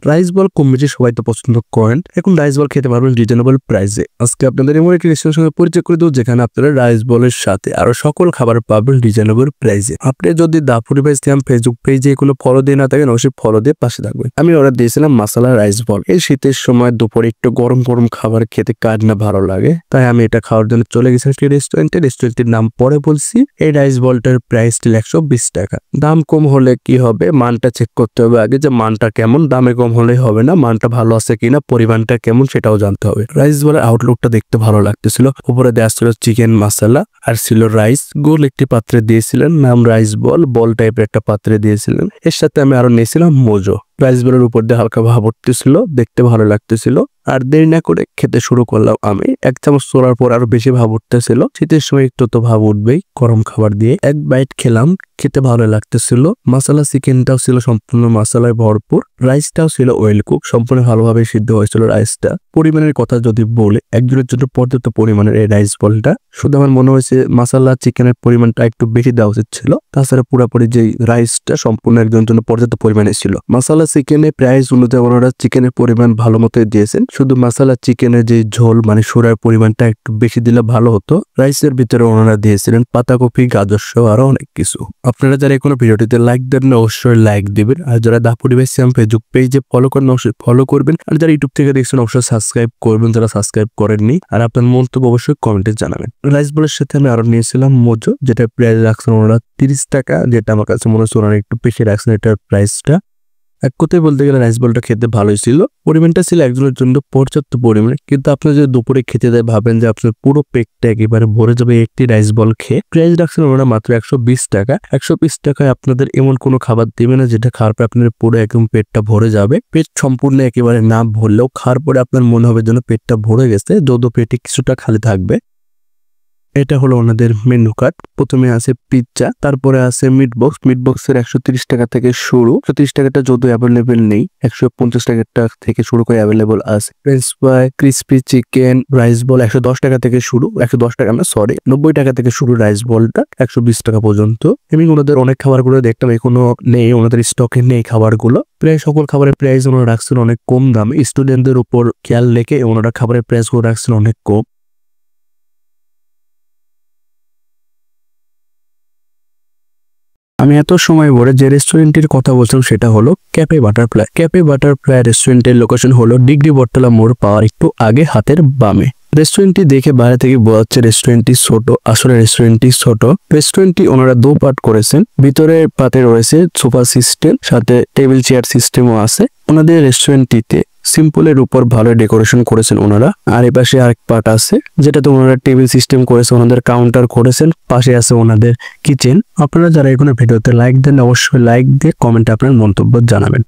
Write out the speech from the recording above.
Rice বল কম বেশি সবাই তো পছন্দ করেন। এখন রাইস বল খেতে পারবেন রিজনেবল প্রাইসে। আজকে আপনাদের এমন একটি রেস্টুরেন্টের সঙ্গে পরিচয় করে দেবো যেখানে আপনারা রাইস বলের সাথে আরো সকল খাবার পাবেন রিজনেবল প্রাইসে। আপনি যদি দাপুরি ভাই ইসলাম ফেসবুক পেজে কোনো ফলো দিয়ে না থাকেন অবশ্যই ফলো দিয়ে পাশে থাকবেন। আমি অর্ডার দিয়েছিলাম মাসালা রাইস বল। এই শীতের সময় দুপুরে একটু গরম গরম খাবার খেতে কার না ভালো লাগে, তাই আমি এটা খাওয়ার জন্য চলে গেছি রেস্টুরেন্টের নাম পরে বলছি। এই রাইস বলটার প্রাইস ছিল 120 টাকা। দাম কম হলে কি হবে, মানটা চেক করতে হবে আগে যে মানটা কেমন। দামে কম হলেই হবে না, মানটা ভালো আছে কিনা, পরিমাণটা কেমন সেটাও জানতে হবে। রাইস বলের আউটলুকটা দেখতে ভালো লাগতেছিল। উপরে দেওয়া ছিল চিকেন মশলা আর ছিল রাইস। গোল একটি পাত্রে দিয়েছিলেন, নাম রাইস বল, বল টাইপের একটা পাত্রে দিয়েছিলেন। এর সাথে আমি আরো নিয়েছিলাম মোজো। রাইস বলের উপর দিয়ে হালকা ভাব উঠতেছিল, দেখতে ভালো লাগতেছিল। আর দেরি না করে খেতে শুরু করলাম আমি। এক চামচ চড়ার পর আরো বেশি ভাব উঠতেছিল। শীতের সময় একটু তো ভাব উঠবেই গরম খাবার দিয়ে। এক বাইট খেলাম, খেতে ভালো লাগতেছিল। মশলা চিকেনটাও ছিল সম্পূর্ণ মশলায় ভরপুর। রাইসটাও ছিল ওয়েল কুক, সম্পূর্ণ ভালোভাবে সিদ্ধ হয়েছিল রাইসটা। পরিমাণের কথা যদি বলে, একজনের জন্য পর্যাপ্ত পরিমাণের এই রাইস বলটা। শুধু আমার মনে হয়েছে মশলা চিকেনের পরিমাণটা একটু বেশি দেওয়া উচিত ছিল। তাছাড়া পুরোপুরি যে রাইসটা সম্পূর্ণ একজনের জন্য পর্যাপ্ত পরিমাণে ছিল। মশলা চিকেনের প্রাইস অনুযায়ী ওনারা চিকেনের পরিমাণ ভালো মতোই দিয়েছেন। শুধু মশলা চিকেনের যে ঝোল মানে সুরার পরিমাণটা একটু বেশি দিলে ভালো হতো। রাইসের ভিতরে ওনারা দিয়েছিলেন পাতাকপি, গাজর সহ আরো অনেক কিছু। আপনারা যারা কোনো ভিডিওটিতে লাইক দেন না অবশ্যই লাইক দিবেন। আর যারা দাপুরি ভাই ইসলাম ফেসবুক পেজে ফলো করেন অবশ্যই ফলো করবেন। আর যারা ইউটিউব থেকে দেখছেন অবশ্যই সাবস্ক্রাইব করবেন যারা সাবস্ক্রাইব করেননি। আর আপনার মন্তব্য অবশ্যই কমেন্টে জানাবেন। রাইস বলের সাথে আমি আরো নিয়েছিলাম মোজো, যেটা প্রাইস রাখছেন ওনারা 30 টাকা, যেটা আমার কাছে মনে হচ্ছে ওনারা একটু বেশি রাখছেন এটার প্রাইসটা। এক কথায় বলতে গেলে রাইস বলটা খেতে ভালোই ছিল। পরিমাণটা ছিল একজনের জন্য পর্যাপ্ত পরিমাণে। কিন্তু আপনি যদি দুপুরে খেতে দেয় ভাবেন যে আপনার পুরো পেটটা একেবারে ভরে যাবে একটি রাইস বল খেয়ে। প্রাইস রাখছেন ওনারা মাত্র 120 টাকা। 120 টাকায় আপনাদের এমন কোনো খাবার দেবে না যেটা খাওয়ার পরে আপনার পুরো একদম পেটটা ভরে যাবে। পেট সম্পূর্ণ একেবারে না ভরলেও খাওয়ার পরে আপনার মনে হবে যেন পেটটা ভরে গেছে, যদিও পেটে কিছুটা খালি থাকবে। এটা হলো ওনাদের মেনু কার্ড। প্রথমে আছে পিৎজা, তারপরে আছে মিট বক্স। মিট বক্সের 130 টাকা থেকে শুরু। 130 টাকাটা যদিও অ্যাভেলেবেল নেই, 150 টাকা থেকে শুরু করে অ্যাভেলেবেল আছে। French fry, crispy chicken, rice ball 110 টাকা থেকে শুরু। 110 টাকা না, সরি 90 টাকা থেকে শুরু রাইস বলটা 120 টাকা পর্যন্ত। আমি ওনাদের অনেক খাবারগুলো দেখলাম এখনো নেই, ওনাদের স্টকে নেই খাবারগুলো। প্রায় সকল খাবারের প্রাইস ওনারা রাখছেন অনেক কম দামে। স্টুডেন্টদের উপর খেয়াল রেখে ওনারা খাবারের প্রাইস গুলো রাখছেন অনেক কম। আমি এত সময় পরে যে রেস্টুরেন্টের কথা বলছিলাম সেটা হলো ক্যাফে বাটারফ্লাই। ক্যাফে বাটারফ্লাই রেস্টুরেন্টের লোকেশন হলো ডিগ্রি বটতলা মোড় পাওয়ার একটু আগে হাতের বামে। রেস্টুরেন্টটি দেখে বাইরে থেকে বোঝা যাচ্ছে রেস্টুরেন্টটি ছোট, আসলে রেস্টুরেন্টটি ছোট। রেস্টুরেন্টটি ওনারা 2 পার্ট করেছেন। ভিতরের পার্টে রয়েছে সোফা সিস্টেম, সাথে টেবিল চেয়ার সিস্টেমও আছে। ওনাদের রেস্টুরেন্টটিতে সিম্পলের উপর ভালো ডেকোরেশন করেছেন ওনারা। আর এই পাশে আরেক পার্ট আছে যেটাতে ওনারা টেবিল সিস্টেম করেছে, ওনাদের কাউন্টার করেছেন। পাশে আছে ওনাদের কিচেন। আপনারা যারা এখানে ভিডিওতে লাইক দেন অবশ্যই লাইক দিয়ে কমেন্টে আপনার মন্তব্য জানাবেন।